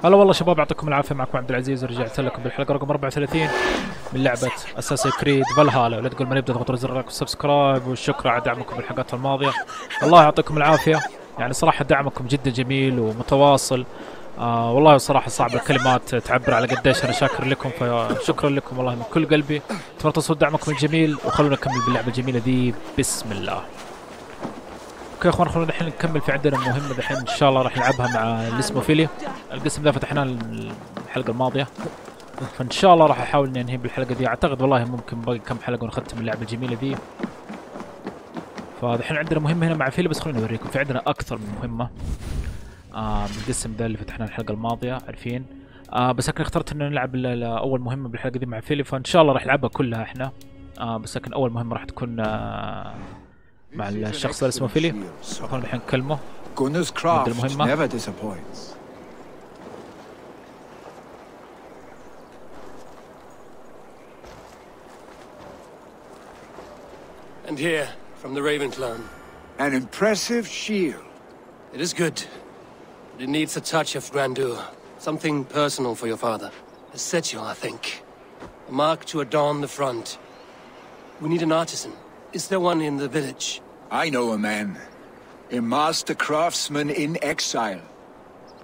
هلا والله شباب، يعطيكم العافيه. معكم عبد العزيز، ورجعت لكم بالحلقه رقم 34 من لعبه اساسن كريد فالهالا. ولا تقول ما نبدا تضغطوا زر اللايك والسبسكرايب، والشكر على دعمكم بالحلقات الماضيه. الله يعطيكم العافيه. يعني صراحه دعمكم جدا جميل ومتواصل. والله صراحه صعب الكلمات تعبر على قديش انا شاكر لكم، فشكرا لكم والله من كل قلبي. تفرطوا دعمكم الجميل، وخلونا نكمل باللعبه الجميله دي بسم الله. اوكي يا اخوان، خلونا الحين نكمل. في عندنا مهمه الحين ان شاء الله راح نلعبها مع اللي اسمه فيلي. القسم ذا فتحناه الحلقه الماضيه، فان شاء الله راح احاول اني انهي بالحلقه دي. اعتقد والله ممكن باقي كم حلقه ونختم اللعبه الجميله ذي. فالحين عندنا مهمه هنا مع فيلي، بس خليني اوريكم. في عندنا اكثر من مهمه بالقسم ذا اللي فتحناه الحلقه الماضيه، عارفين. بس لكن اخترت ان نلعب اول مهمه بالحلقه دي مع فيلي، فان شاء الله راح نلعبها كلها احنا. بس لكن اول مهمه راح تكون مع الشخص اللي اسمه فيلي. خلينا الحين نكلمه. المهمة. And here, from the Raven clan. An impressive shield. It is good, but it needs a touch of grandeur. Something personal for your father. A sigil, I think. A mark to adorn the front. We need an artisan. Is there one in the village? I know a man. A master craftsman in exile.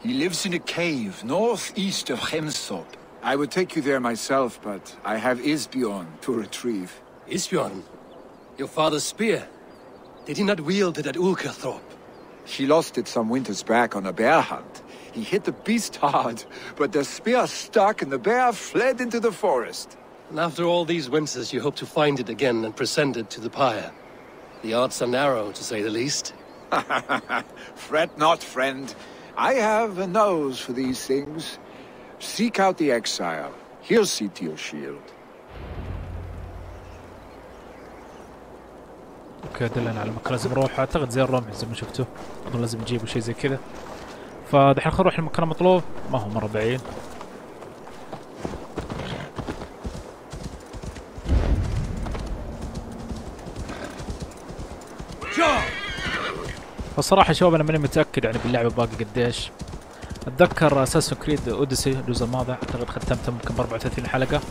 He lives in a cave northeast of Hemthorpe. I would take you there myself, but I have Isbjorn to retrieve. Isbjorn? Your father's spear? Did he not wield it at Ulkerthorpe? He lost it some winters back on a bear hunt. He hit the beast hard, but the spear stuck and the bear fled into the forest. And after all these winters, you hope to find it again and present it to the pyre. The odds are narrow, to say the least. Fret not, friend. I have a nose for these things. Seek out the exile. He'll see to your shield. اوكي، دلنا على المكان لازم نروح. اعتقد زي الرمح زي ما شفتوا، اظن لازم نجيبه شيء زي كذا. فدحين خلينا نروح المكان المطلوب، ما هو مرة بعيد. فالصراحة شباب انا ماني متأكد يعني باللعبة باقي قديش. اتذكر اساسن كريد اوديسي الجزء الماضي اعتقد ختمته ممكن ب 34 حلقة،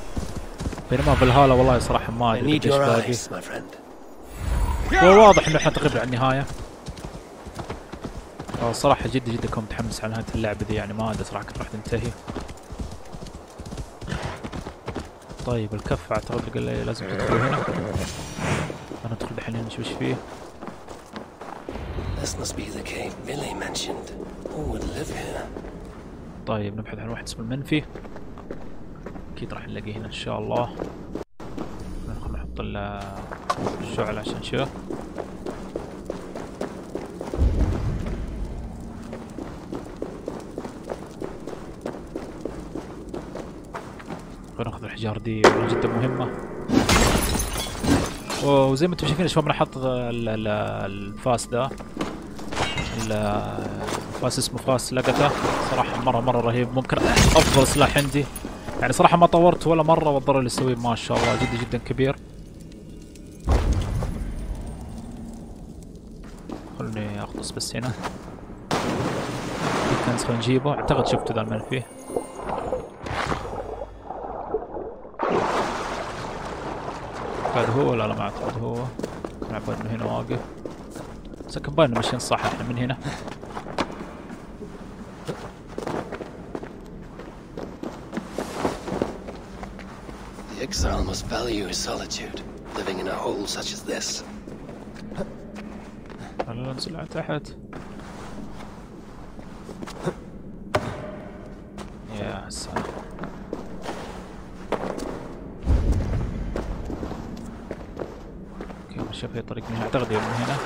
بينما فالهالا والله صراحة ما ادري قديش باقي. وواضح انه احنا تقريبا على النهاية. الصراحة جدا كنت متحمس على نهاية اللعبة دي، يعني ما ادري صراحة كيف راح تنتهي. طيب الكف اعتقد لي لازم تدخلوا هنا. انا ادخل الحين نشوف ايش فيه. This must be the cave Billy mentioned. Who would live here? طيب نبحث عن واحد اسمه المنفي، اكيد راح نلاقيه هنا ان شاء الله. خلينا نحط الشعل عشان نشوف. خلينا ناخذ الحجار دي جدا مهمة. وزي ما انتم شايفين يا شباب انا حاط الفاس ده. الفاس اسمه فاس لقطة، صراحة مرة رهيب. ممكن افضل سلاح عندي، يعني صراحة ما طورت ولا مرة، والضرر اللي يسويه ما شاء الله جدا كبير. خلوني اخلص بس هنا. كنز خلينا نجيبه، اعتقد شفته ذا المنفي. هذا هو ولا لا؟ ما اعتقد هو. كان عبالي انه هنا واقف، بس كان باين ماشيين صح احنا من هنا. The exile must value his solitude, living in a hole such as this. خلينا ننزل على تحت. يا سلام. شوف هي طريق من هنا، اعتقد من هنا.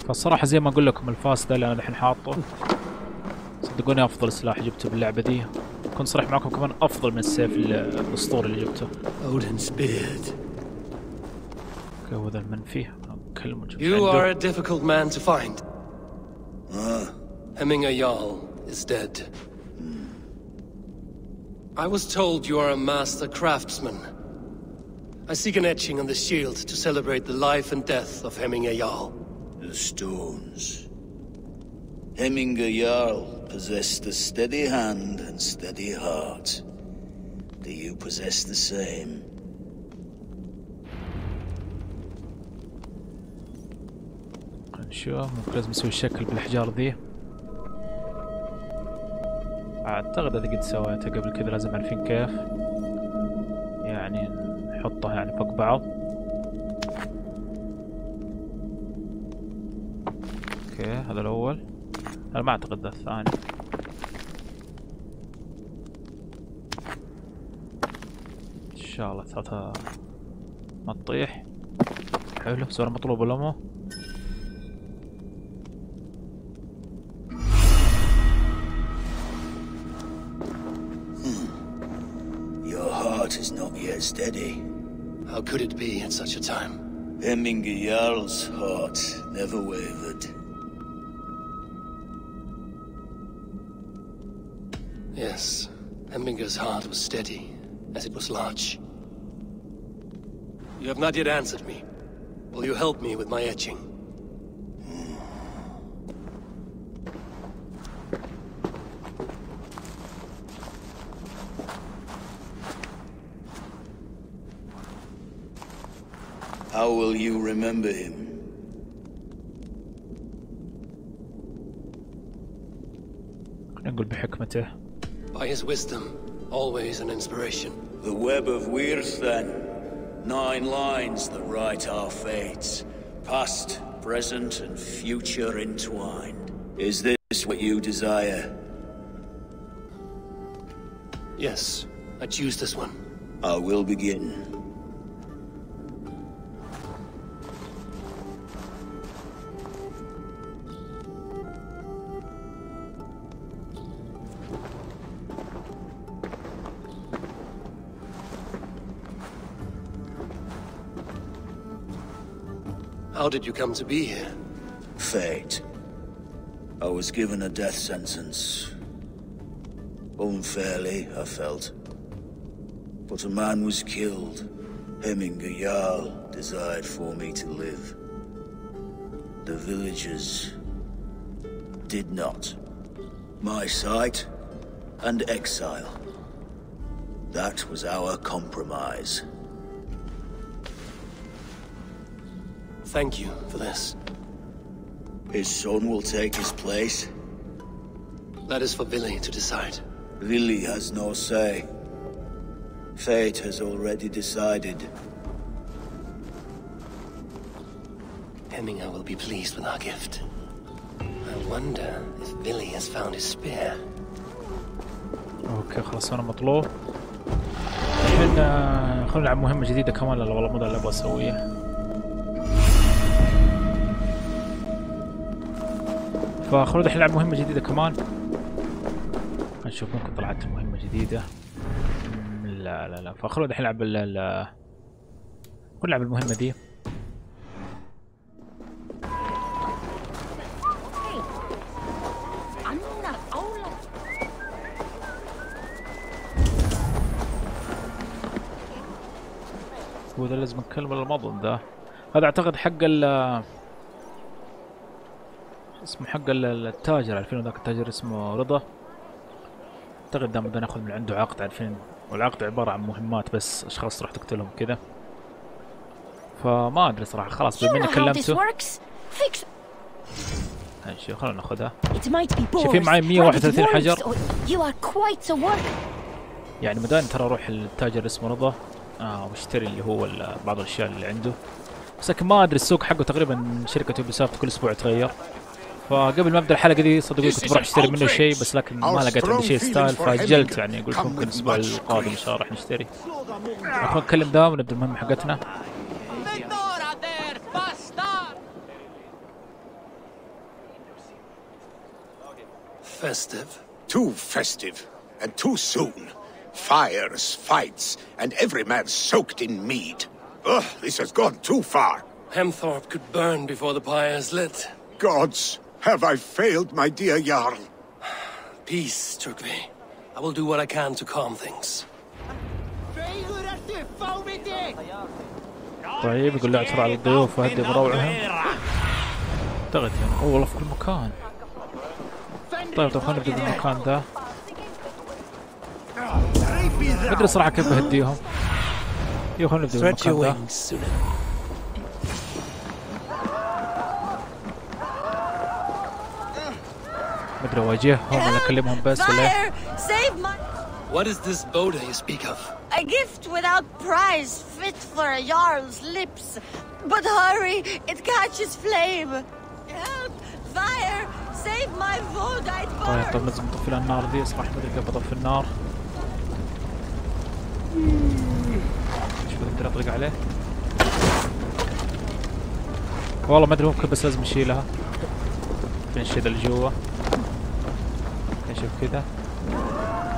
فالصراحة زي ما اقول لكم الفاس ده اللي انا الحين حاطه صدقوني افضل سلاح جبته باللعبة دي. كنت صريح معكم كمان افضل من السيف الاسطوري اللي جبته. اوكي هو ذا المنفي. اكلمه. You are a difficult man to find. Hemming a Jarl is dead. I was told you are a master craftsman. I seek an etching on the shield to celebrate the life and death of Hemminger Jarl. The stones. Hemminger Jarl possessed a steady hand and steady heart. Do you possess the same? نشوف ممكن لازم نسوي الشكل بالأحجار ذي. أعتقد هذا قد سويته قبل كذا، لازم عارفين كيف يعني نحطها يعني فوق بعض. اوكي هذا الأول، أنا ما أعتقد ذا الثاني. إن شاء الله ثلاثة ما تطيح. حلو صار مطلوب ولا مو؟ Is not yet steady. How could it be at such a time? Hemminger Jarl's heart never wavered. Yes, Hemminger's heart was steady, as it was large. You have not yet answered me. Will you help me with my etching? How will you remember him? نقول بحكمته. By his wisdom, always an inspiration. The web of Wirth, then. 9 lines that write our fates. Past, present, and future entwined. Is this what you desire? Yes, I choose this one. I will begin. How did you come to be here? Fate. I was given a death sentence. Unfairly, I felt. But a man was killed. Hemminger Jarl desired for me to live. The villagers did not. My sight and exile. That was our compromise. Thank you for this. His son will take his place. That is for Fili to decide. Fili has no say. Fate has already decided. Hemminger will be pleased with our gift. I wonder if Fili has found his spear. اوكي خلاص انا مطلوب. الحين خلينا نلعب مهمة جديدة كمان. لا والله مو ذا اللي ابغى اسويه. فخلونا دحين نلعب مهمة جديدة كمان. نشوف ممكن طلعت مهمة جديدة. لا فخلونا دحين نلعب نلعب المهمة دي. هو ذا لازم نكلم المضن ذا. هذا اعتقد حق اسمه حق التاجر. عارفين ذاك التاجر اسمه رضا. اعتقد دام بدنا ناخذ من عنده عقد. عارفين والعقد عبارة عن مهمات بس اشخاص تروح تقتلهم كذا. فما ادري صراحة. خلاص بما اني كلمته شوف خلونا ناخذها. شايفين معي 131 حجر. يعني مدان ترى اروح للتاجر اسمه رضا واشتري اللي هو بعض الاشياء اللي عنده. بس لكن ما ادري السوق حقه تقريبا شركة يوبيسوفت كل اسبوع يتغير. فقبل ما ابدا الحلقه دي صدقوني كنت بروح اشتري منه شيء بس لكن ما لقيت عنده شيء ستايل فاجلت. يعني قلت ممكن الاسبوع القادم ان شاء الله راح نشتري. خلينا نكلم ده ونبدا المهمه حقتنا. Festive. Too festive, and too soon. Fires, fights, and every man soaked in mead. Ugh, this has gone too far. Hemthorpe could burn before the pyre's lit. Gods, have I failed, my dear Jarl? Peace, Turkve. I will do what I can to calm things. طيب يقول له اعثر على الضيوف وهدي بروعهم. اعتقد يعني والله في كل مكان. طيب خلينا نبدا بالمكان ذا. ما ادري صراحه كيف بهديهم. خلينا نبدا بالمكان ذا. ما ادري اواجههم ولا اكلمهم بس ولا. What is this Boda you speak of? A gift without price, fit for a jarl's lips. But hurry, it catches flame. Help! Fire! Save my food, I'd burn! طيب لازم نطفي النار ذي. صراحة ما ادري كيف اطفي النار. شوف اقدر اطلق عليه. والله ما ادري ممكن بس لازم نشيلها. فين الشيء ذا اللي جوا؟ نشوف كذا.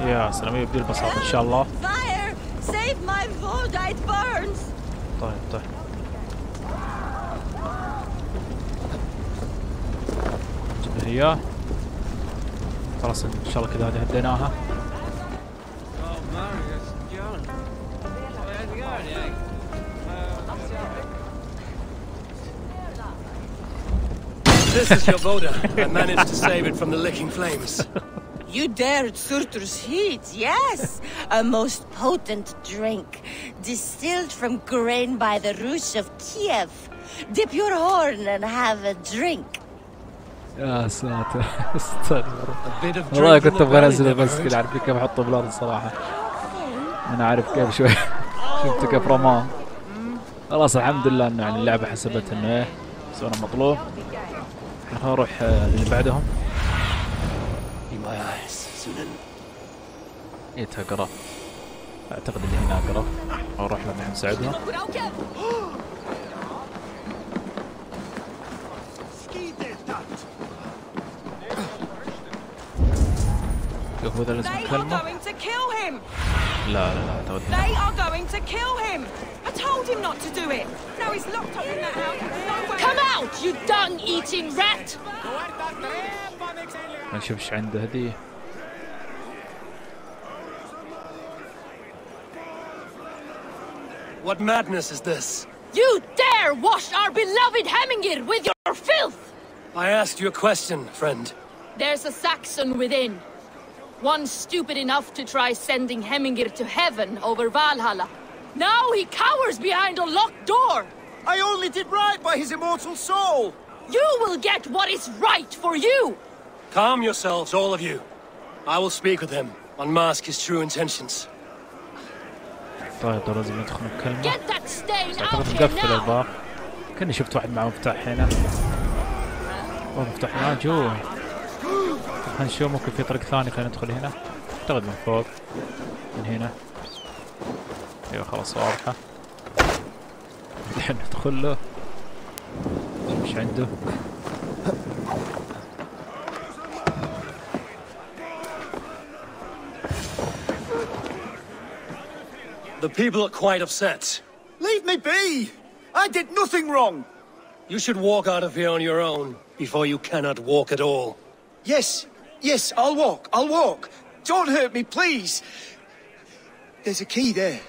يا سلام يبدي البساطة ان شاء الله. طيب جبنا اياه. خلاص ان شاء الله كذا هذه هديناها. This is your Boda. I managed to save it from the licking flames. You dared Surtur's heat, yes. A most potent drink, distilled from grain by the roots of Kiev. Dip your horn and have a drink. يا ساتر والله كنت ابغى انزله بس كذا اعرف كيف احطه بالارض صراحه. انا عارف كيف شوي. شفت كيف رماه. خلاص الحمد لله انه يعني اللعبه حسبت انه ايه سوينا مطلوب. خلينا نروح اللي بعدهم. تقرا اعتقد اللي هنا اقرا. اروح لما نساعدهم. شوف هذا لازم نكلمه. لا تودي. They are going to kill him. I told him not to do it. Now he's locked up in that house. Come out, you dung-eating rat! ما نشوف ايش عنده هدية. What madness is this? You dare wash our beloved Hemingir with your filth! I asked you a question, friend. There's a Saxon within. One stupid enough to try sending Hemingir to heaven over Valhalla. Now he cowers behind a locked door. I only did right by his immortal soul. You will get what is right for you. Calm yourselves, all of you. I will speak with him, unmask his true intentions. طيب لازم ندخل نكلمه. Get that stain out اعتقد here مقفل now. الباب. كأني شفت واحد معه مفتاح هنا. مفتاح هنا جوا. خلينا نشوف ممكن في طريق ثاني. خلينا ندخل هنا. اعتقد من فوق. من هنا. ايوه خلاص واضحة. الحين ندخل له. ايش عنده؟ The people are quite upset. Leave me be! I did nothing wrong! You should walk out of here on your own before you cannot walk at all. Yes, I'll walk. Don't hurt me, please. There's a key there.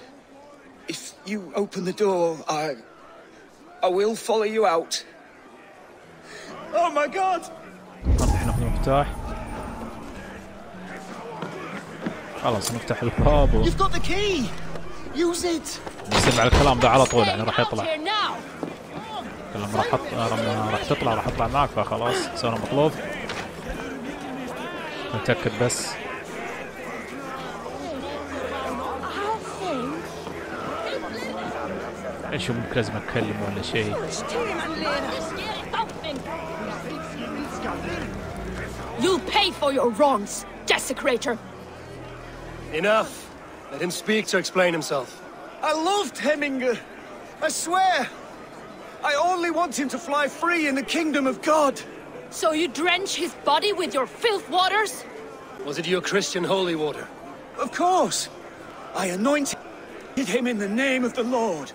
If you open the door, I will follow you out. Oh my God! الحين ناخذ المفتاح. خلاص نفتح الباب. You've got the key. Use it. نسمع الكلام ده على طول يعني راح يطلع. لما راح تطلع راح اطلع معك فخلاص سوينا مطلوب. نتأكد بس. ايش ممكن لازم اتكلم ولا شيء. You'll pay for your wrongs, desecrator. Enough. Let him speak to explain himself. I loved Hemingr. I swear. I only want him to fly free in the kingdom of God. So you drench his body with your filth waters? Was it your Christian holy water? Of course. I anointed him in the name of the Lord.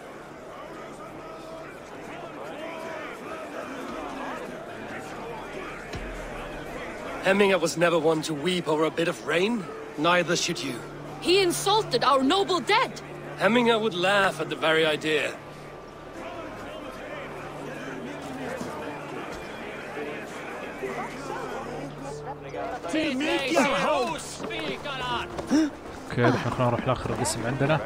Hemingr was never one to weep over a bit of rain. Neither should you. He insulted our noble dead. Hemingr would laugh at the very idea. اوكي الحين خلينا نروح لاخر القسم عندنا.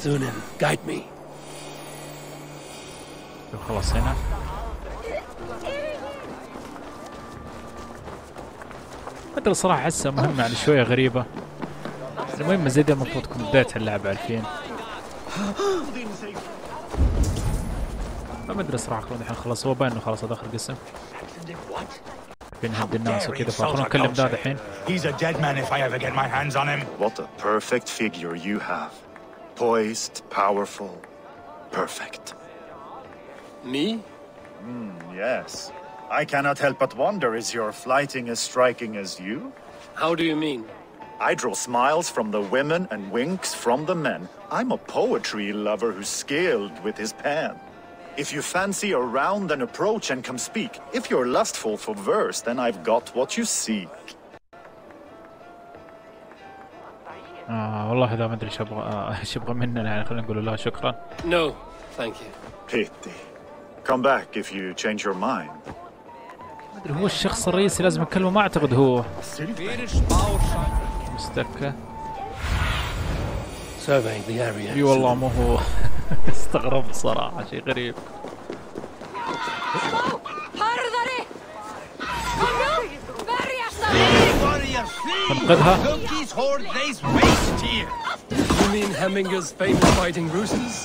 Sunan, guide me. خلاص هنا. ما ادري صراحة احسها مهمة يعني شوية غريبة. المهمة زي دي المفروض تكون بداية اللعبة عارفين. ما ادري صراحة خلونا الحين خلاص هو باين انه خلاص هذا اخر قسم. بنهد الناس وكذا فخلونا نكلم ذا الحين. He's a dead man if I ever get my hands on him. What a perfect figure you have. Poised, powerful, perfect. Me? Yes. I cannot help but wonder, is your flighting as striking as you? How do you mean? I draw smiles from the women and winks from the men. I'm a poetry lover who's skilled with his pen. If you fancy a round, then approach and come speak. If you're lustful for verse, then I've got what you seek. والله إذا ما أدري إيش يبغى مننا يعني خلينا نقول له شكرا. No, thank you. Pity. Come back if you change your mind. ما أدري هو الشخص الرئيسي لازم نكلمه ما أعتقد هو. مستكة. Surveying the area. اي والله مو هو. استغربت صراحة شيء غريب. ننقذها. You mean Hemminger's famous fighting roosters?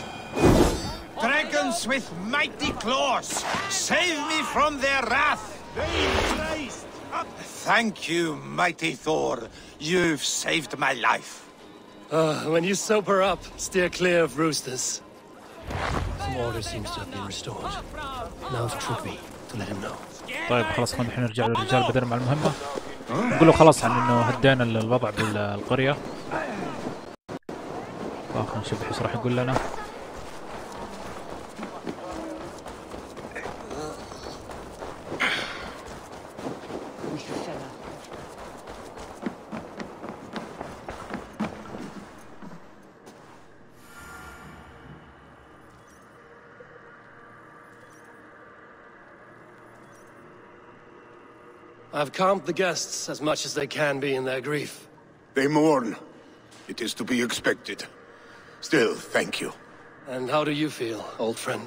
Dragons with mighty claws, save me from their wrath. Thank you, mighty Thor. You've saved my life. When you sober up, steer clear of roosters. Some order seems to have been restored. Now to trick me to let him know. طيب خلاص خلينا الحين نرجع للرجال بدل مع المهمة. نقول له خلاص عن انه هدينا الوضع بالقرية. خلينا نشوف ايش راح يقول لنا. I've calmed the guests as much as they can be in their grief. They mourn. It is to be expected. Still, thank you. And how do you feel, old friend?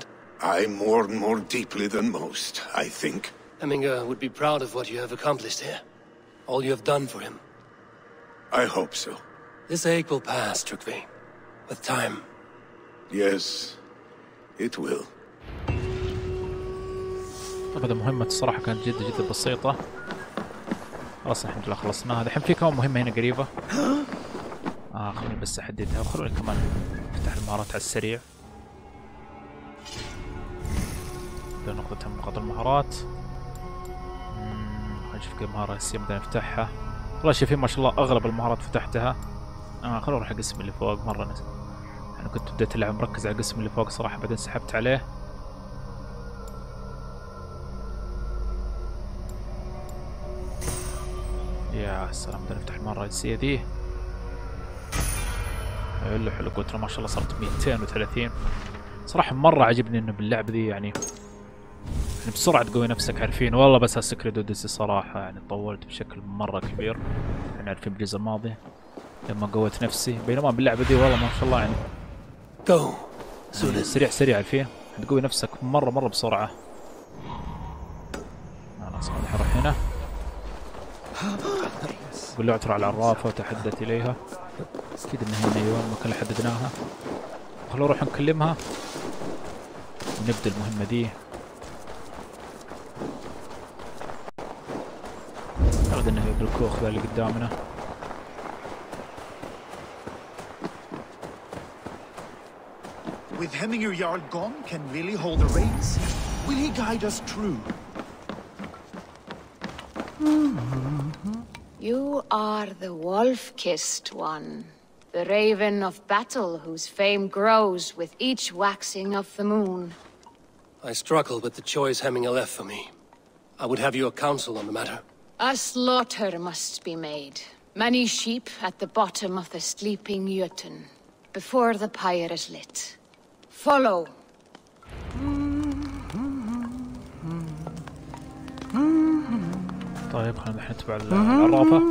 I mourn more deeply than most, I think. Hemminger would be proud of what you have accomplished here. All you have done for him. I hope so. This ache will pass, Trukvi. With time. Yes, it will. هذا مهمة الصراحة كانت جدا بسيطة. خلاص الحمد لله خلصناها. الحين في كمان مهمة هنا قريبة. خلوني بس احددها وخلوني كمان افتح المهارات على السريع. نقطة من نقاط المهارات. خلينا نشوف كيف مهارة اساسية بدنا نفتحها. والله شايفين ما شاء الله اغلب المهارات فتحتها. خلونا نروح القسم اللي فوق مرة انا كنت بديت اللعبة مركز على القسم اللي فوق صراحة بعدين سحبت عليه. يا سلام بدنا نفتح المرة الرئيسية ذي. حلو قلت ما شاء الله صارت 230. صراحة مرة عجبني انه باللعبة ذي يعني بسرعة تقوي نفسك عارفين. والله بس هالسكريد اوديسي صراحة يعني طولت بشكل مرة كبير. احنا عارفين بالجزء الماضي لما قويت نفسي بينما باللعبة ذي والله ما شاء الله يعني سريع عارفين تقوي نفسك مرة بسرعة. خلاص خليني اروح هنا. قول له اعثر على العرافة وتحدث إليها. أكيد إن هنا أيوة المكان اللي حددناها. خلونا نروح نكلمها ونبدأ المهمة دي. أعتقد إنها بالكوخ ذا اللي قدامنا. With Hemminger Jarl gone, can Vili hold the reins? Will he guide us true? You are the wolf-kissed one, the raven of battle whose fame grows with each waxing of the moon. I struggle with the choice Hemminger left for me. I would have your counsel on the matter. A slaughter must be made. Many sheep at the bottom of the sleeping Jötun, before the pyre is lit. Follow. طيب خلينا الحين نتبع العرافة.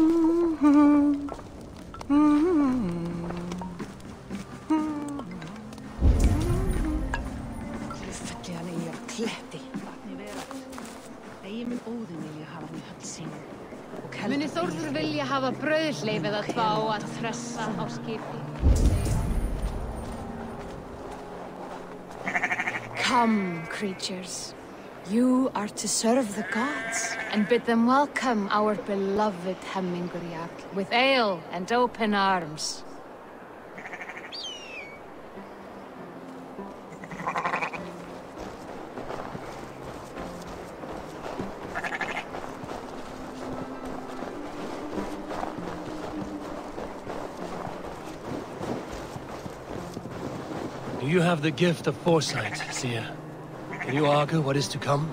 Muni Þórður vilja hafa brauðleifið að fá að þressa á skipi. Come, creatures. You are to serve the gods and bid them welcome our beloved Hemingurjarl with ale and open arms. Do you have the gift of foresight, Seer? Can you argue what is to come?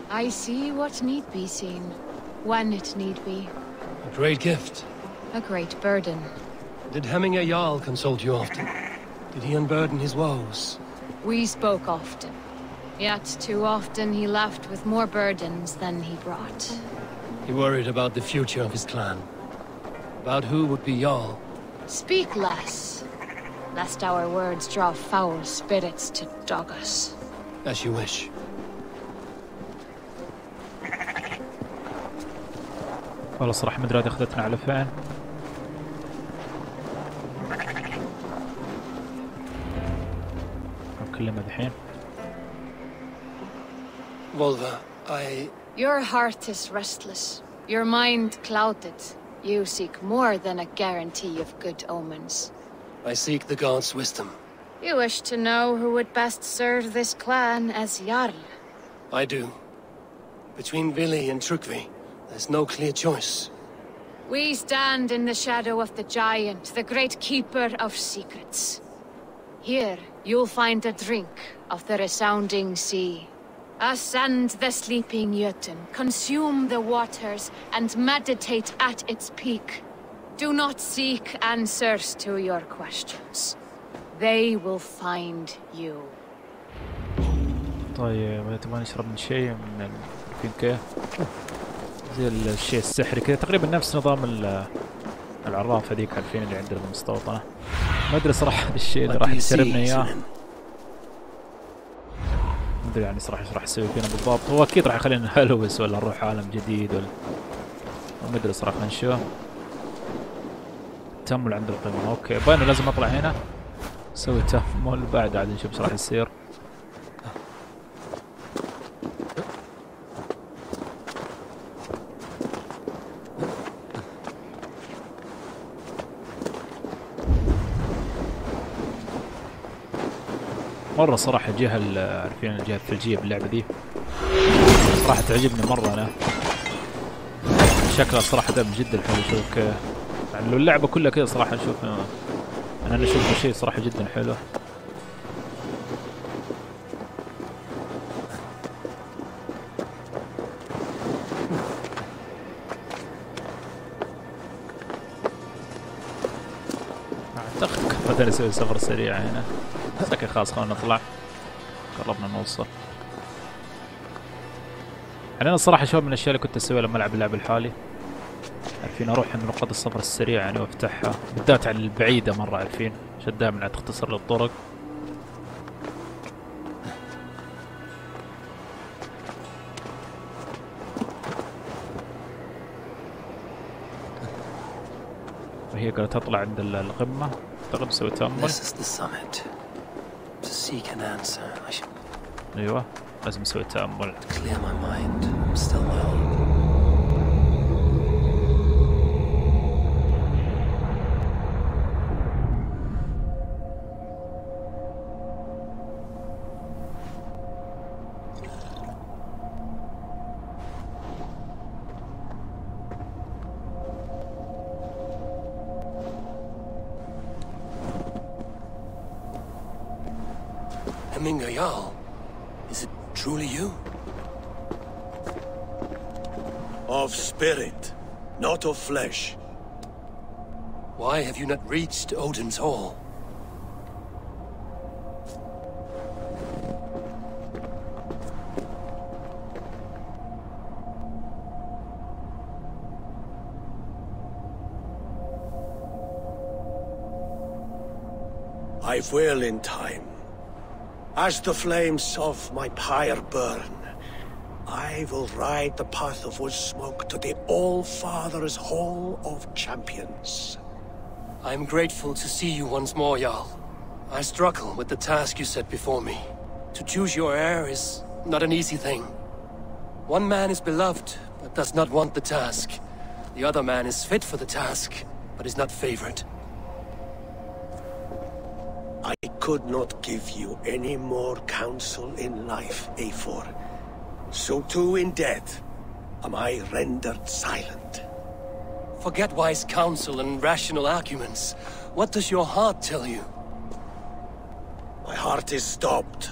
I see what need be seen, when it need be. A great gift. A great burden. Did Hemingr Jarl consult you often? Did he unburden his woes? We spoke often. Yet too often he left with more burdens than he brought. He worried about the future of his clan. About who would be Jarl. Speak less, lest our words draw foul spirits to dog us. As you wish. والله صراحة ما ادري هذه اخذتنا على فين. اكلمها الحين. Volva, Your heart is restless. Your mind clouded. You seek more than a guarantee of good omens. I seek the gods' wisdom. You wish to know who would best serve this clan as Jarl. I do. Between Vili and Trukvi, there's no clear choice. We stand in the shadow of the giant, the great keeper of secrets. Here, you'll find a drink of the resounding sea. Ascend the sleeping Jötun, consume the waters, and meditate at its peak. Do not seek answers to your questions. They will find you. طيب تبغى نشرب من شيء من الفينكه زي الشيء السحري كذا تقريبا نفس نظام العرافة ذيك عارفين اللي عندنا المستوطنة. ما ادري صراحة هذا الشيء اللي راح يسربنا اياه. ما ادري يعني صراحة ايش راح يسوي فينا بالضبط. هو اكيد راح يخلينا نهلوس ولا نروح عالم جديد ولا ما ادري صراحة. نشوف. تأمل عند القمة. اوكي باين لازم اطلع هنا اسوي تأمل بعد عاد نشوف ايش راح يصير. مرة صراحة الجهة عارفين الجهة الثلجية باللعبة دي صراحة تعجبني مرة أنا. شكلها صراحة دم جدا حلو. شوف يعني لو اللعبة كلها كذا صراحة نشوف أنا أشوف شيء صراحة جدا حلو. أعتقد كفة نسوي سفر سريع هنا. لكن خلاص خلونا نطلع. قربنا نوصل. يعني أنا الصراحة شوف من الأشياء اللي كنت أسويها لما ألعب اللعبة الحالي. عارفين أروح عند نقاط السفر السريع يعني وأفتحها بالذات على البعيدة مرة عارفين عشان دائما تختصر للطرق. وهي قالت تطلع عند القمة. أعتقد نسوي تأمل. ايوه لازم نسوي تأمل. Hemingr Jarl, is it truly you? Of spirit, not of flesh. Why have you not reached Odin's Hall? I will in time. As the flames of my pyre burn, I will ride the path of wood smoke to the All-Father's Hall of Champions. I'm grateful to see you once more, Jarl. I struggle with the task you set before me. To choose your heir is not an easy thing. One man is beloved, but does not want the task. The other man is fit for the task, but is not favored. I could not give you any more counsel in life, Eivor. So too in death am I rendered silent. Forget wise counsel and rational arguments. What does your heart tell you? My heart is stopped.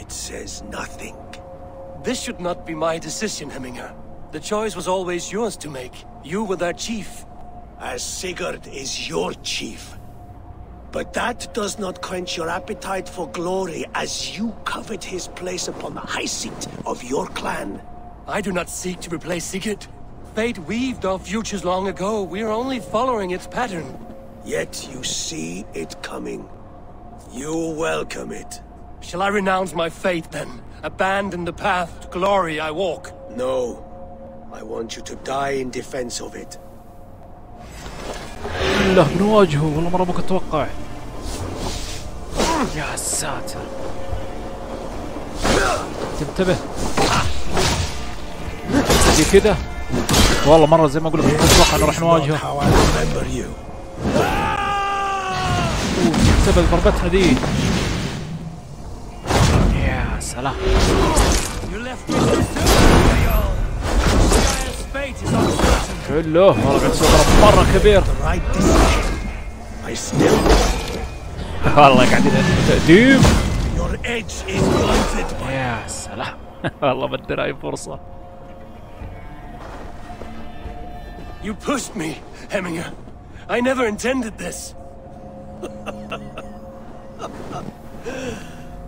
It says nothing. This should not be my decision, Hemminger. The choice was always yours to make. You were their chief. As Sigurd is your chief. But that does not quench your appetite for glory as you covet his place upon the high seat of your clan. I do not seek to replace Sigurd. Fate weaved our futures long ago. We are only following its pattern. Yet you see it coming. You welcome it. Shall I renounce my faith then? Abandon the path to glory I walk? No. I want you to die in defense of it. لا بنواجهه والله مرة ما كنت اتوقع. يا ساتر. تنتبه. زي كذا. والله مرة زي ما اقول لك كنت اتوقع انه راح نواجهه. انتبه ضربتنا ذي. يا سلام. حلو والله قاعد تسوي ضرب مرة كبير. والله قاعدين تقديم. يا سلام. والله بدنا هاي فرصة. You pushed me, Hemminger. I never intended this.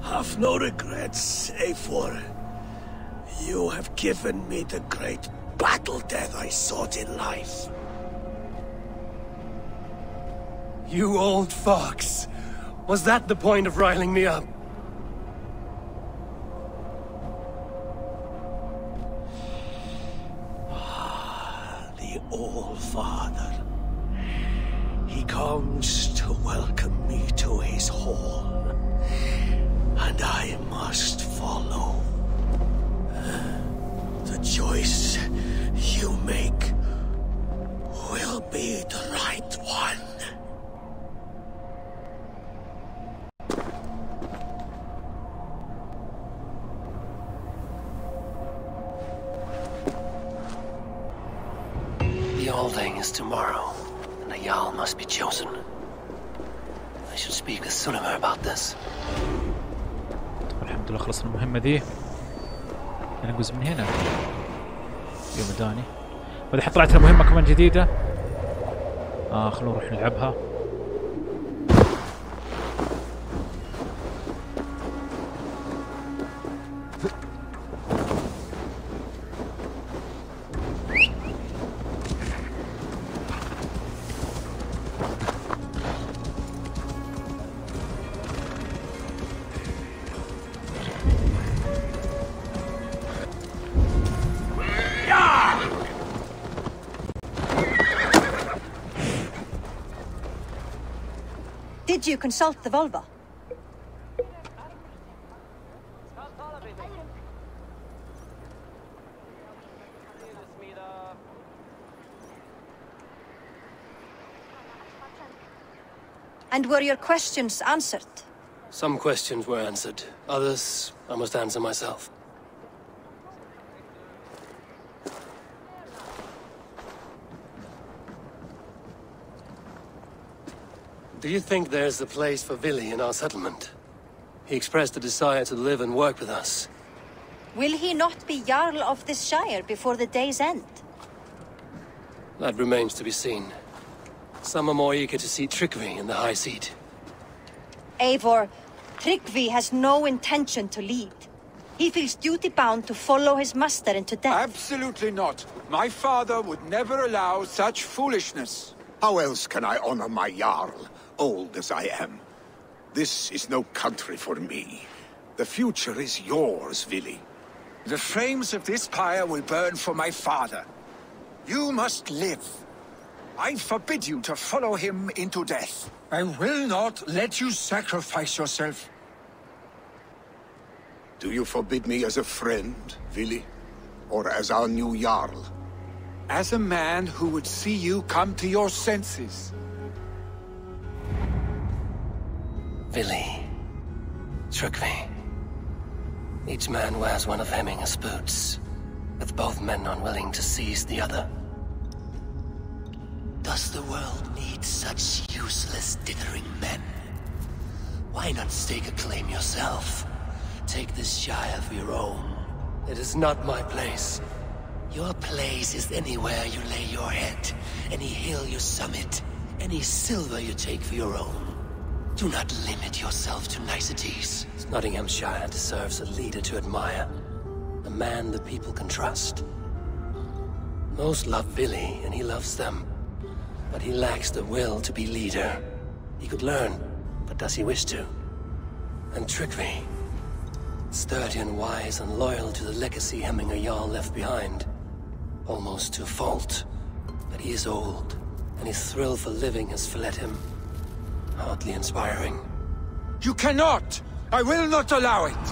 Have no regrets, Eivor. You have given me the great battle death I sought in life. You old fox. Was that the point of riling me up? The All-Father. He comes to welcome me to his hall. And I must follow. The choice you make will be the right one. The Alding is tomorrow, and a Jarl must be chosen. I should speak with Suleiman about this. الحمد لله خلصنا المهمة ذي. ننقز من هنا. يوم داني. والحين طلعت لنا مهمة كمان جديدة. خلونا نروح نلعبها. Did you consult the Volva? And were your questions answered? Some questions were answered. Others, I must answer myself. Do you think there's a place for Fili in our settlement? He expressed a desire to live and work with us. Will he not be Jarl of this shire before the day's end? That remains to be seen. Some are more eager to see Tryggvi in the high seat. Eivor, Tryggvi has no intention to lead. He feels duty-bound to follow his master into death. Absolutely not. My father would never allow such foolishness. How else can I honor my Jarl, old as I am? This is no country for me. The future is yours, Vili. The flames of this pyre will burn for my father. You must live. I forbid you to follow him into death. I will not let you sacrifice yourself. Do you forbid me as a friend, Vili? Or as our new Jarl? As a man who would see you come to your senses. Vili. Tryggvi. Each man wears one of Hemminger's boots, with both men unwilling to seize the other. Does the world need such useless, dithering men? Why not stake a claim yourself? Take this shire for your own. It is not my place. Your place is anywhere you lay your head, any hill you summit, any silver you take for your own. Do not limit yourself to niceties. Nottinghamshire deserves a leader to admire, a man the people can trust. Most love Vili, and he loves them. But he lacks the will to be leader. He could learn, but does he wish to? And Tryggvi, sturdy and wise and loyal to the legacy Hemminger Jarl left behind. Almost to a fault. But he is old, and his thrill for living has fled him. Hardly inspiring. You cannot! I will not allow it!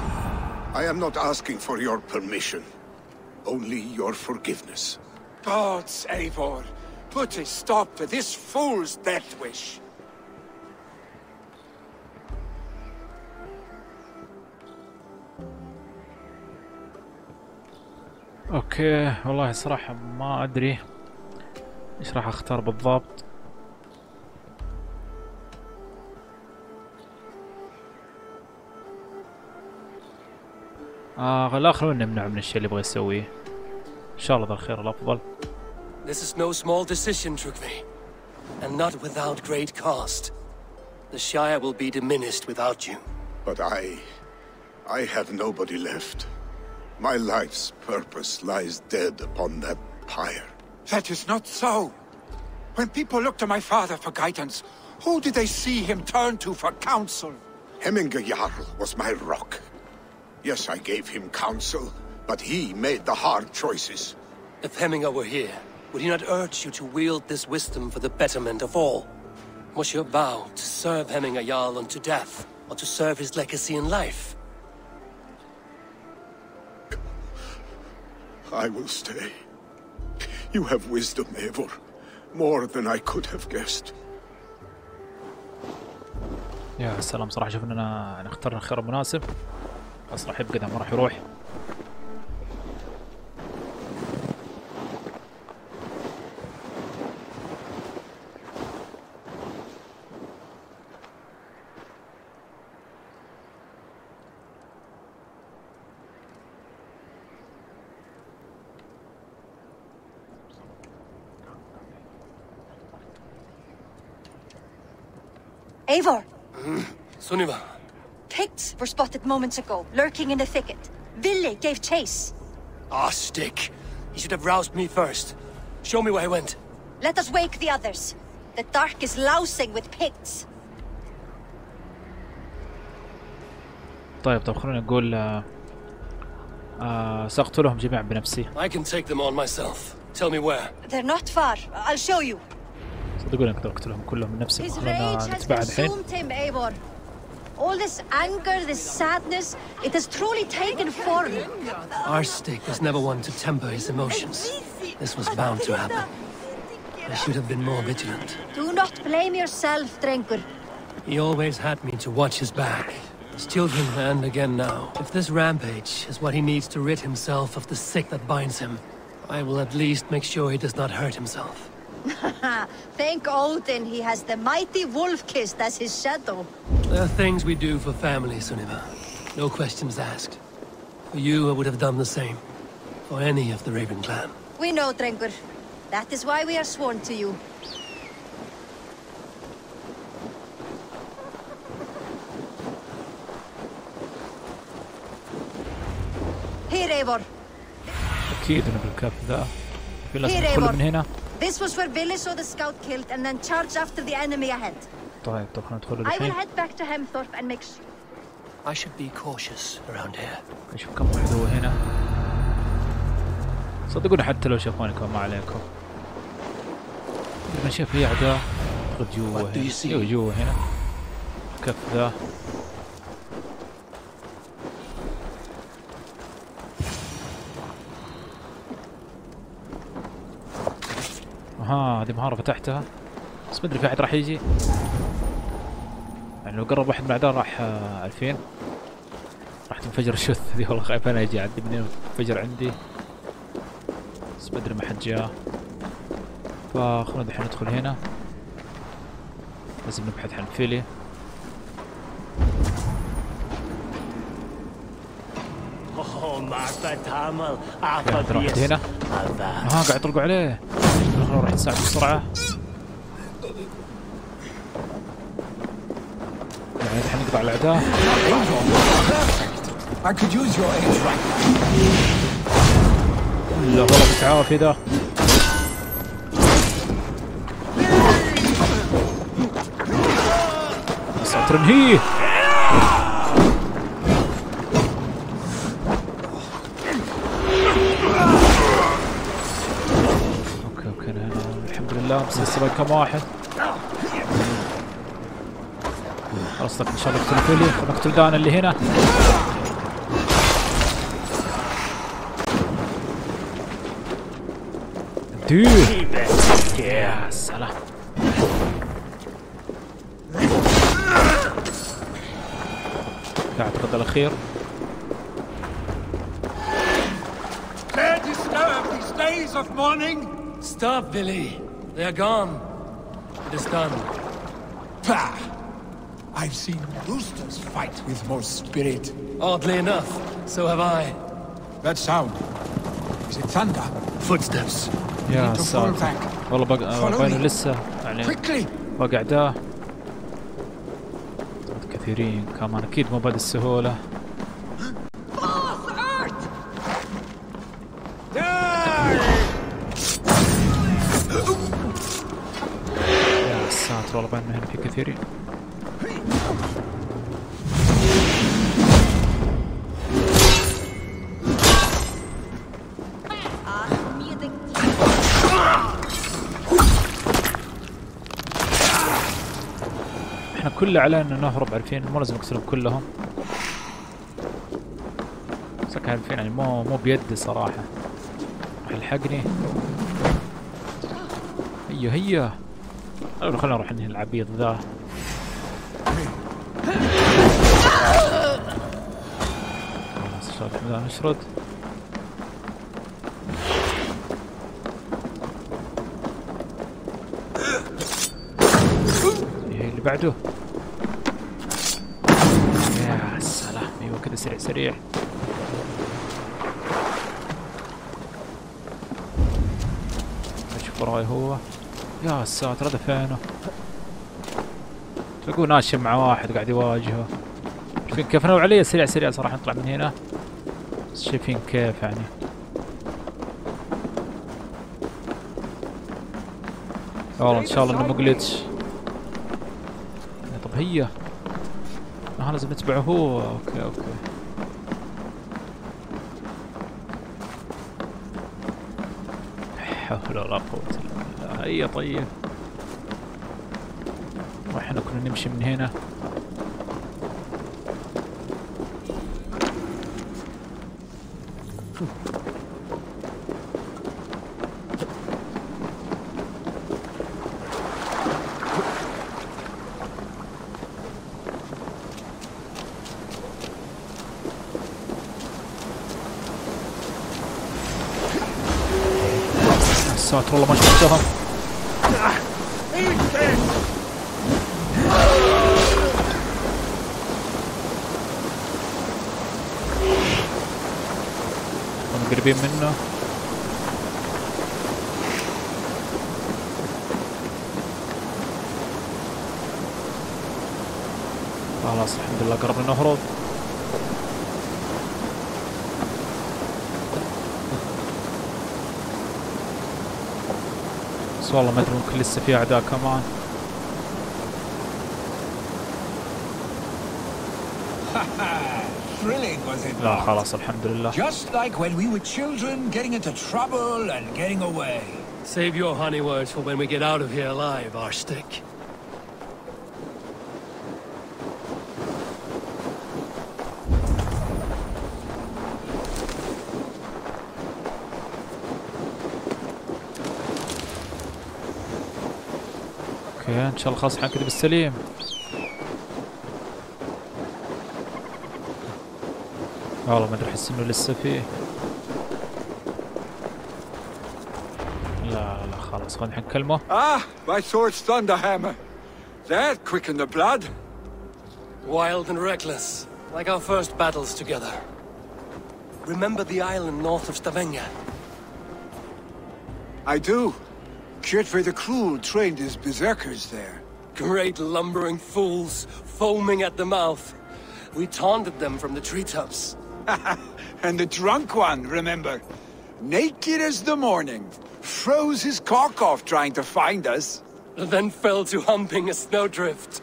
I am not asking for your permission. Only your forgiveness. Gods, Eivor, put a stop to this fool's death wish. اوكي والله صراحة ما ادري ايش راح اختار بالضبط. لا خلونا نمنع من الشيء اللي يبغى يسويه. ان شاء الله ذا الخير الافضل. This is no small decision, Tryggvi, and not without great cost. The Shire will be diminished without you. But I have nobody left. My life's purpose lies dead upon that pyre. That is not so. When people look to my father for guidance, who did they see him turn to for counsel? Hemminger Jarl was my rock. Yes, I gave him counsel, but he made the hard choices. If Hemminger were here, would he not urge you to wield this wisdom for the betterment of all? Was your vow to serve Hemminger Jarl unto death, or to serve his legacy in life? I will stay. You have wisdom, Eivor. More than I could have guessed. يا سلام صراحة شوف اننا اخترنا الخيار المناسب. بس راح يبقى ده ما راح يروح. Eivor! Sunniva! Picts were spotted moments ago, lurking in the thicket. Vili gave chase. Ah, stick! He should have roused me first. Show me where he went. Let us wake the others. The dark is lousing with Picts. طيب خلونا نقول سأقتلهم جميعا بنفسي. I can take them on myself. Tell me where. They're not far. I'll show you. صدقوني أقدر أقتلهم كلهم بنفسي. His خلونا rage has نتباعد الحين. consumed him, Eivor. All this anger, this sadness, it has truly taken form. Our stick was never one to temper his emotions. This was bound to happen. I should have been more vigilant. Do not blame yourself, Drengur. He always had me to watch his back. His children, and again now. If this rampage is what he needs to rid himself of the sick that binds him, I will at least make sure he does not hurt himself. Thank Odin he has the mighty Wolf-Kissed as his shadow. There are things we do for family, Sunniva. No questions asked. For you, I would have done the same. For any of the Raven clan. We know, Drengur. That is why we are sworn to you. Here, Eivor. أكيد إنه بالكف ذا. في لازم ندخل من هنا. This was where Vili saw the scout killed and then charged after the enemy ahead. طيب خلينا ندخل I will الحين. head back to Hemthorpe and make sure. I should be cautious around here. نشوف كم واحد هو هنا. صدقوني حتى لو شافوني كمان ما عليكم. ما شاف في أعداء. ندخل جوا هنا. ايوه جوا هنا. كف ذا. هذه مهارة فتحتها بس مدري في أحد راح يجي. يعني لو قرب واحد من الأعداء راح 2000 راح تنفجر الشوت ذي. والله خايف أنا يجي عندي منين تنفجر عندي بس مدري ما حد جاء. فخلونا دحين ندخل هنا. لازم نبحث عن فيلي. قاعد راح هنا. قاعد يطلقوا عليه. خلونا نروح نساعد بسرعة. يعني الحين نقطع الأعداء. لا والله متعافي ذا. ترنهيه. اوكي الحمد لله مسلسل كم واحد. خلاص ان شاء الله نقتل فيلي. نقتل دانا اللي هنا. يا سلام. اعتقد الاخير. Dare disturb these days of mourning? Stop, Billy. They are gone. It is done. Pah! I've seen roosters fight with more spirit. Oddly enough, so have I. That sound. Is it thunder? Footsteps. يا ساتر. والله باينه لسه يعني باقي اعداء كثيرين كمان. اكيد مو بهذه السهولة. يا ساتر والله باين هنا في كثيرين. احنا كله علينا نهرب. عارفين مو لازم نقتلهم كلهم. بس عارفين يعني مو بيدي صراحة. راح يلحقني. هيا خلينا نروح ننهي العبيط ذا. خلاص بدنا نشرد. اللي بعده. يا سلام. ايوه كذا سريع سريع. اشوف وراي هو. يا ساتر هذا فينه. تلاقوه ناشم مع واحد قاعد يواجهه. شايفين كيف نوع عليه سريع سريع صراحة. نطلع من هنا بس شايفين كيف يعني. والله ان شاء الله انه مقلتش. طب هي لازم نتبعه هو. اوكي حول ولا قوة الا بالله. هي طيب واحنا كنا نمشي من هنا. ساتر والله ما شفتهم. هم قريبين منه. خلاص الحمد لله قربنا نهرب. بس والله ما ادري ممكن لسه في اعداء كمان. thrilling, was it لا not? خلاص الحمد لله. Just like when we were children, getting into trouble and getting away. Save your honey words for when we get out of here alive, our stick. اوكي ان شاء الله خلاص حنكذب بالسليم. والله ما ادري احس انه لسه فيه. لا خلاص خلينا نكلمه. My sword's thunderhammer. That quickened the blood. Wild and reckless, like our first battles together. Remember the island north of Stavanger? I do. Kjotve the Cruel trained his berserkers there. Great lumbering fools, foaming at the mouth. We taunted them from the treetops. And the drunk one, remember? Naked as the morning. Froze his cock off trying to find us. Then fell to humping a snowdrift.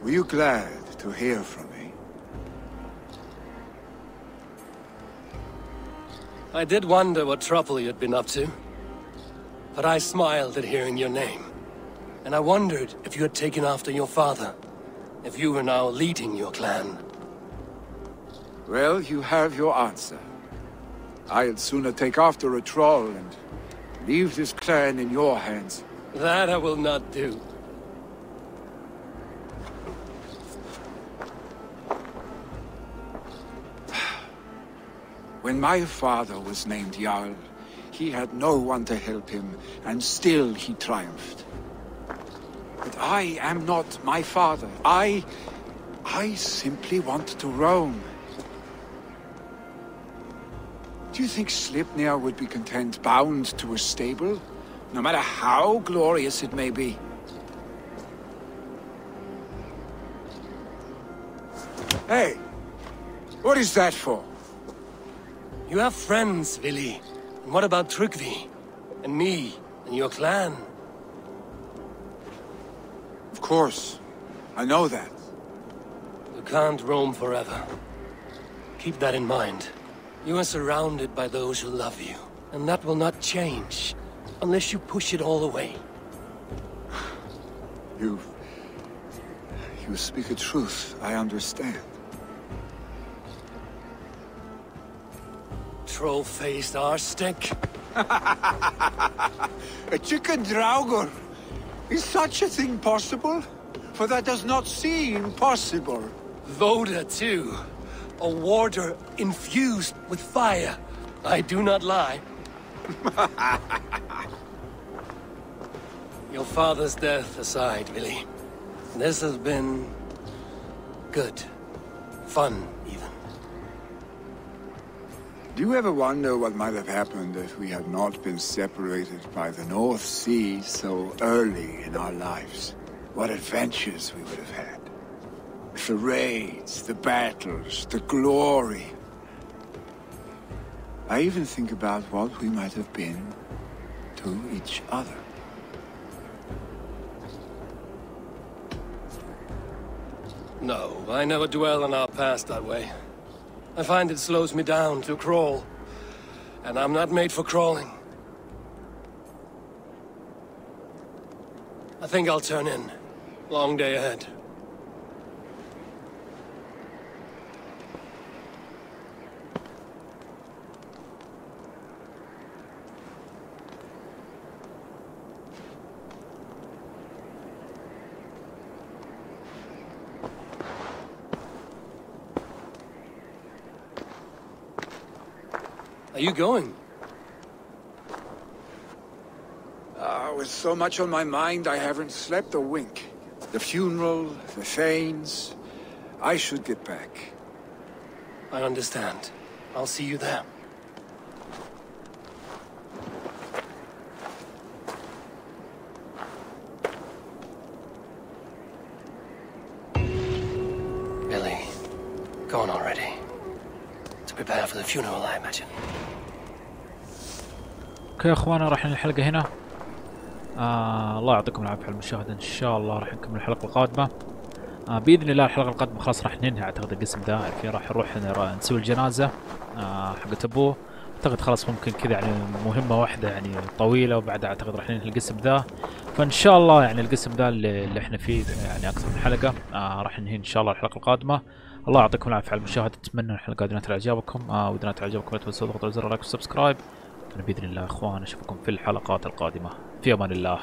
Were you glad to hear from me? I did wonder what trouble you'd been up to. But I smiled at hearing your name. And I wondered if you had taken after your father. If you were now leading your clan. Well, you have your answer. I'd sooner take after a troll and leave this clan in your hands. That I will not do. When my father was named Jarl, he had no one to help him, and still he triumphed. But I am not my father. I simply want to roam. Do you think Sleipnir would be content bound to a stable, no matter how glorious it may be? Hey, what is that for? You have friends, Fili. And what about Tryggvi? And me? And your clan? Of course. I know that. You can't roam forever. Keep that in mind. You are surrounded by those who love you. And that will not change. Unless you push it all away. You speak a truth. I understand. Troll-faced arse-stick. A chicken draugr. Is such a thing possible? For that does not seem possible. Voda, too. A warder infused with fire. I do not lie. Your father's death aside, Fili. This has been good. Fun, even. Do you ever wonder what might have happened if we had not been separated by the North Sea so early in our lives? What adventures we would have had. The raids, the battles, the glory. I even think about what we might have been to each other. No, I never dwell on our past that way. I find it slows me down to crawl. And I'm not made for crawling. I think I'll turn in. Long day ahead. Are you going? With so much on my mind, I haven't slept a wink. The funeral, the Thanes. I should get back. I understand. I'll see you there. Billy, gone already. To prepare for the funeral, I imagine. اوكي يا اخوانا راح الحلقة هنا. الله يعطيكم العافيه على المشاهده. ان شاء الله راح نكمل الحلقه القادمه. باذن الله الحلقه القادمه خلاص راح ننهي اعتقد القسم ده، عارفين راح نروح نسوي الجنازه حقت ابوه. اعتقد خلاص ممكن كذا يعني مهمه واحده يعني طويله، وبعدها اعتقد راح ننهي القسم ذا. فان شاء الله يعني القسم ذا اللي احنا فيه يعني اكثر من حلقه راح ننهي ان شاء الله الحلقه القادمه. الله يعطيكم العافيه على المشاهده، اتمنى الحلقه نالت اعجابكم. واذا نالت اعجابكم لا تنسوا تضغطوا على زر اللايك والسبسكرايب. باذن الله يا اخوان اشوفكم في الحلقات القادمه، في امان الله.